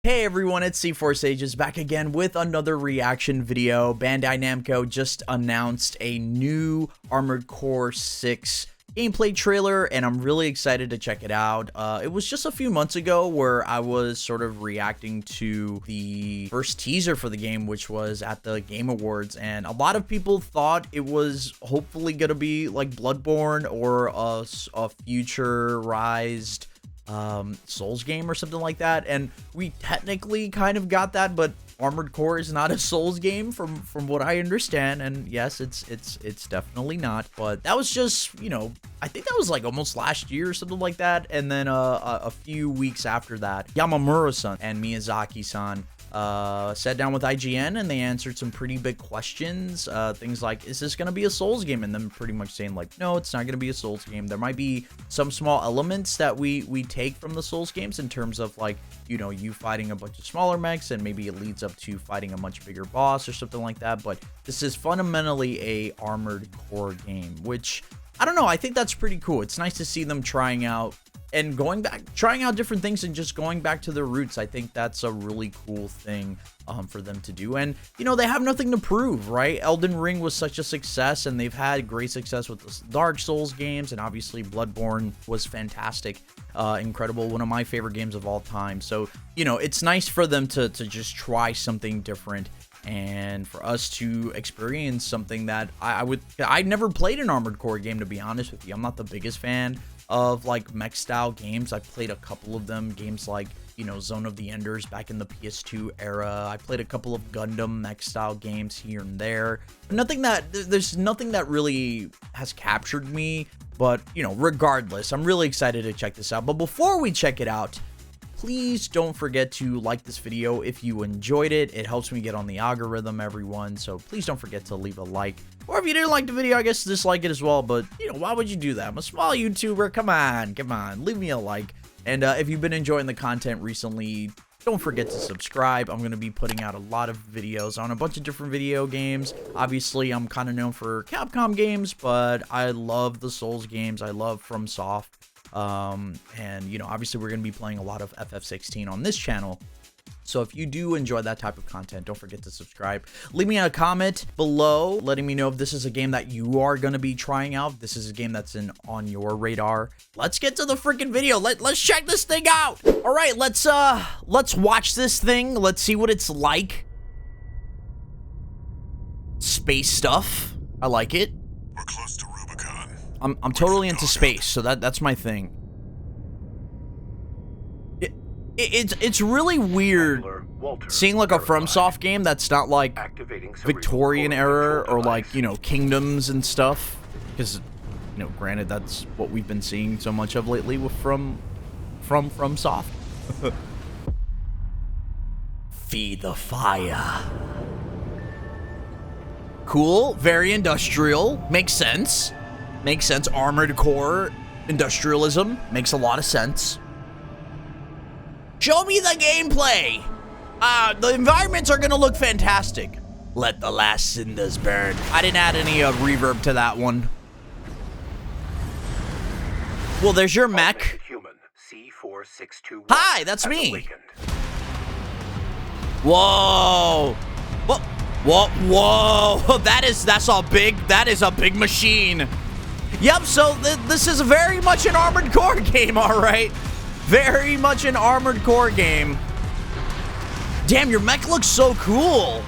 Hey everyone, it's C4 Sages back again with another reaction video. Bandai Namco just announced a new Armored Core 6 gameplay trailer, and I'm really excited to check it out. It was just a few months ago where I was sort of reacting to the first teaser for the game, which was at the Game Awards, and a lot of people thought it was hopefully gonna be like Bloodborne or a futurized Souls game or something like that, and we technically kind of got that, but Armored Core is not a Souls game from what I understand, and yes, it's definitely not. But that was just, you know, I think that was like almost last year or something like that, and then a few weeks after that, Yamamura-san and Miyazaki-san sat down with IGN and they answered some pretty big questions, things like, is this gonna be a Souls game? And them pretty much saying like, no, it's not gonna be a Souls game. There might be some small elements that we take from the Souls games in terms of, like, you know, you fighting a bunch of smaller mechs and maybe it leads up to fighting a much bigger boss or something like that, but this is fundamentally a Armored Core game, which, I don't know, I think that's pretty cool. It's nice to see them trying out and trying out different things and just going back to their roots. I think that's a really cool thing for them to do. And, you know, they have nothing to prove, right? Elden Ring was such a success, and they've had great success with the Dark Souls games, and obviously Bloodborne was fantastic, incredible, one of my favorite games of all time. So, you know, it's nice for them to just try something different, and for us to experience something that I never played an Armored Core game, to be honest with you. I'm not the biggest fan of like mech style games. I've played a couple of them, games like, you know, Zone of the Enders back in the PS2 era. I played a couple of Gundam mech style games here and there. There's nothing that really has captured me, but, you know, regardless, I'm really excited to check this out. But before we check it out, please don't forget to like this video if you enjoyed it. It helps me get on the algorithm, everyone. So please don't forget to leave a like. Or if you didn't like the video, I guess dislike it as well. But, you know, why would you do that? I'm a small YouTuber. Come on. Leave me a like. And if you've been enjoying the content recently, don't forget to subscribe. I'm going to be putting out a lot of videos on a bunch of different video games. Obviously, I'm kind of known for Capcom games, but I love the Souls games. I love FromSoft. And, you know, obviously we're going to be playing a lot of FF16 on this channel. So if you do enjoy that type of content, don't forget to subscribe. Leave me a comment below letting me know if this is a game that you are going to be trying out. If this is a game that's on your radar. Let's get to the freaking video. Let's check this thing out. All right, let's watch this thing. Let's see what it's like. Space stuff. I like it. We're close to Rubicon. I'm totally into space, so that's my thing. It's really weird seeing like a FromSoft game that's not like Victorian era or like, you know, Kingdoms and stuff, because, you know, granted, that's what we've been seeing so much of lately with FromSoft. Feed the fire. Cool, very industrial, makes sense. Armored Core industrialism makes a lot of sense. Show me the gameplay. The environments are gonna look fantastic. Let the last cinders burn. I didn't add any reverb to that one. Well, there's your mech. Human, C4621. Hi, that's me. Whoa. Whoa. That is a big machine. Yep, so this is very much an Armored Core game, all right. Very much an Armored Core game. Damn, your mech looks so cool.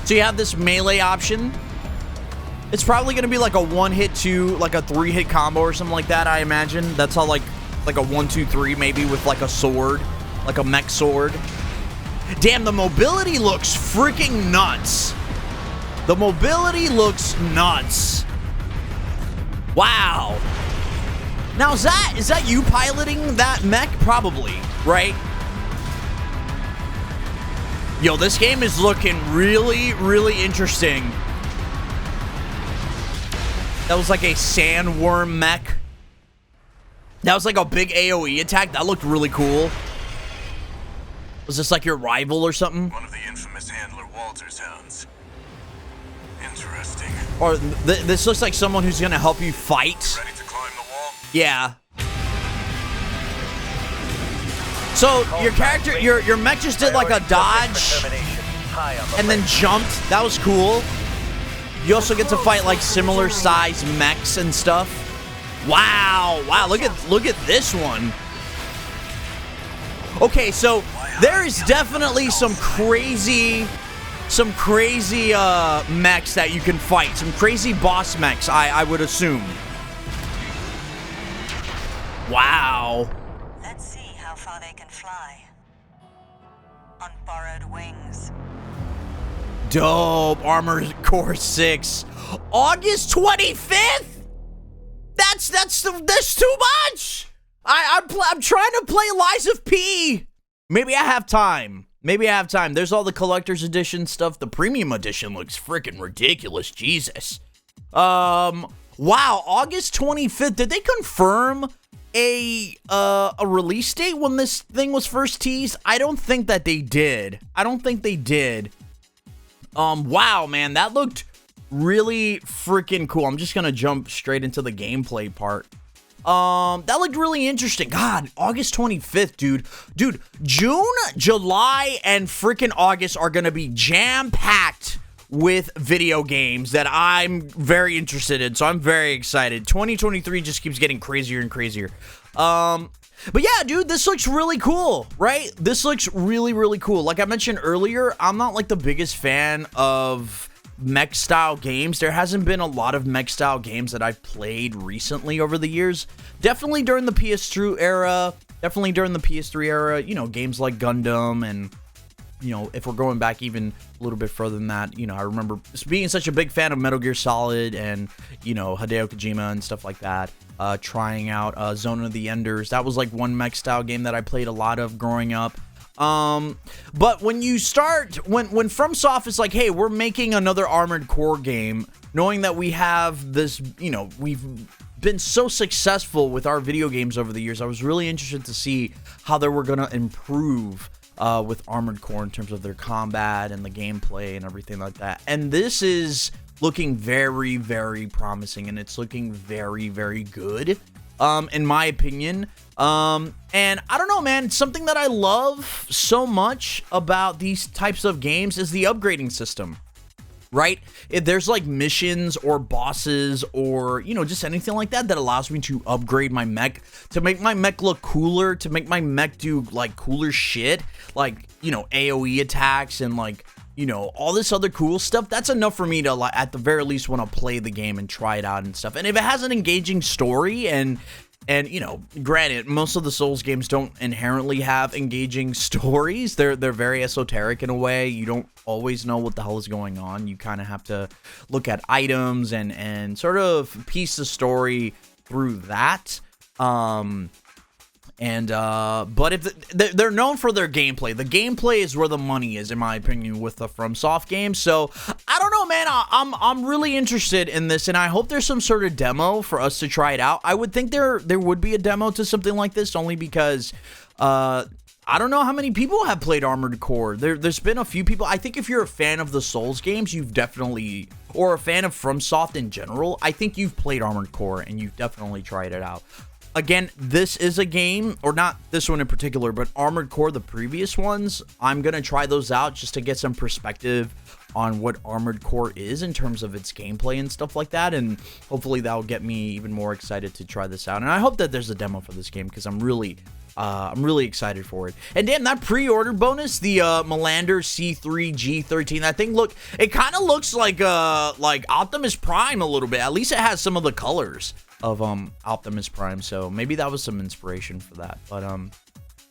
So you have this melee option. It's probably going to be like a one-hit two, like a three-hit combo or something like that, I imagine. That's how like a 1-2-3 maybe with like a sword, like a mech sword. Damn, the mobility looks freaking nuts. The mobility looks nuts. Wow. Now, is that you piloting that mech? Probably, right? Yo, this game is looking really, really interesting. That was like a sandworm mech. That was like a big AoE attack. That looked really cool. Was this like your rival or something? One of the infamous handler Walter's hounds. Interesting. Or this looks like someone who's gonna help you fight. Ready to climb the wall? Yeah. So your character, your mech just did like a dodge and then jumped. That was cool. You also get to fight like similar size mechs and stuff. Wow, wow, look at this one. Okay, so there is definitely some crazy mechs that you can fight. Some crazy boss mechs, I would assume. Wow. Let's see how far they can fly. On borrowed wings. Dope. Armored Core 6. August 25th? That's too much. I'm trying to play Lies of P. Maybe I have time. There's all the collector's edition stuff. The premium edition looks freaking ridiculous. Jesus. Wow. August 25th. Did they confirm a release date when this thing was first teased? I don't think that they did. Wow, man, that looked really freaking cool. I'm just gonna jump straight into the gameplay part. That looked really interesting. God, August 25th, dude. June, July, and freaking August are gonna be jam-packed with video games that I'm very interested in, so I'm very excited. 2023 just keeps getting crazier and crazier. But yeah, dude, this looks really cool, right? This looks really, really cool. Like I mentioned earlier, I'm not like the biggest fan of mech style games. There hasn't been a lot of mech style games that I've played recently over the years. Definitely during the PS2 era, definitely during the PS3 era, you know, games like Gundam and, you know, if we're going back even a little bit further than that, you know, I remember being such a big fan of Metal Gear Solid and, you know, Hideo Kojima and stuff like that. Trying out Zone of the Enders. That was like one mech style game that I played a lot of growing up. But when you start, when FromSoft is like, hey, we're making another Armored Core game, knowing that we have this, you know, we've been so successful with our video games over the years, I was really interested to see how they were going to improve with Armored Core in terms of their combat and the gameplay and everything like that. And this is looking very, very promising, and it's looking very, very good, in my opinion. And I don't know, man, something that I love so much about these types of games is the upgrading system, right? If there's like missions or bosses or, you know, just anything like that that allows me to upgrade my mech, to make my mech look cooler, to make my mech do like cooler shit, like, you know, AoE attacks and like, you know, all this other cool stuff, that's enough for me to, like, at the very least, want to play the game and try it out and stuff. And if it has an engaging story and you know, granted, most of the Souls games don't inherently have engaging stories. They're very esoteric in a way. You don't always know what the hell is going on. You kind of have to look at items and sort of piece the story through that. But if they're known for their gameplay, the gameplay is where the money is, in my opinion, with the FromSoft games. So I don't know, man. I'm really interested in this, and I hope there's some sort of demo for us to try it out. I would think there would be a demo to something like this, only because I don't know how many people have played Armored Core. There's been a few people. I think if you're a fan of the Souls games, you've definitely, or a fan of FromSoft in general, I think you've played Armored Core and you've definitely tried it out. Again, this is a game, or not this one in particular, but Armored Core, the previous ones, I'm going to try those out just to get some perspective on what Armored Core is in terms of its gameplay and stuff like that, and hopefully that'll get me even more excited to try this out. And I hope that there's a demo for this game, because I'm really excited for it. And damn, that pre-order bonus, the Melander C3G13, that thing, look, it kind of looks like Optimus Prime a little bit. At least it has some of the colors of Optimus Prime, so maybe that was some inspiration for that. But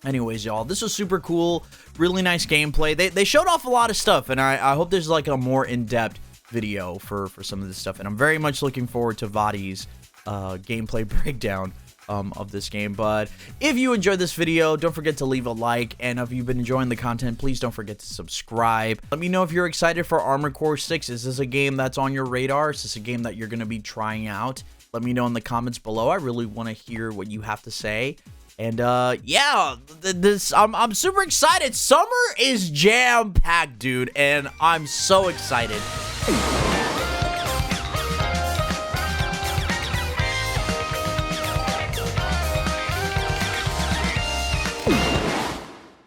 anyways, y'all, this was super cool, really nice gameplay. They showed off a lot of stuff, and I hope there's like a more in-depth video for some of this stuff, and I'm very much looking forward to Vadi's gameplay breakdown of this game. But if you enjoyed this video, don't forget to leave a like, and if you've been enjoying the content, please don't forget to subscribe. Let me know if you're excited for Armored Core 6. Is this a game that's on your radar? Is this a game that you're going to be trying out? Let me know in the comments below. I really want to hear what you have to say. And yeah, I'm super excited. Summer is jam-packed, dude, and I'm so excited.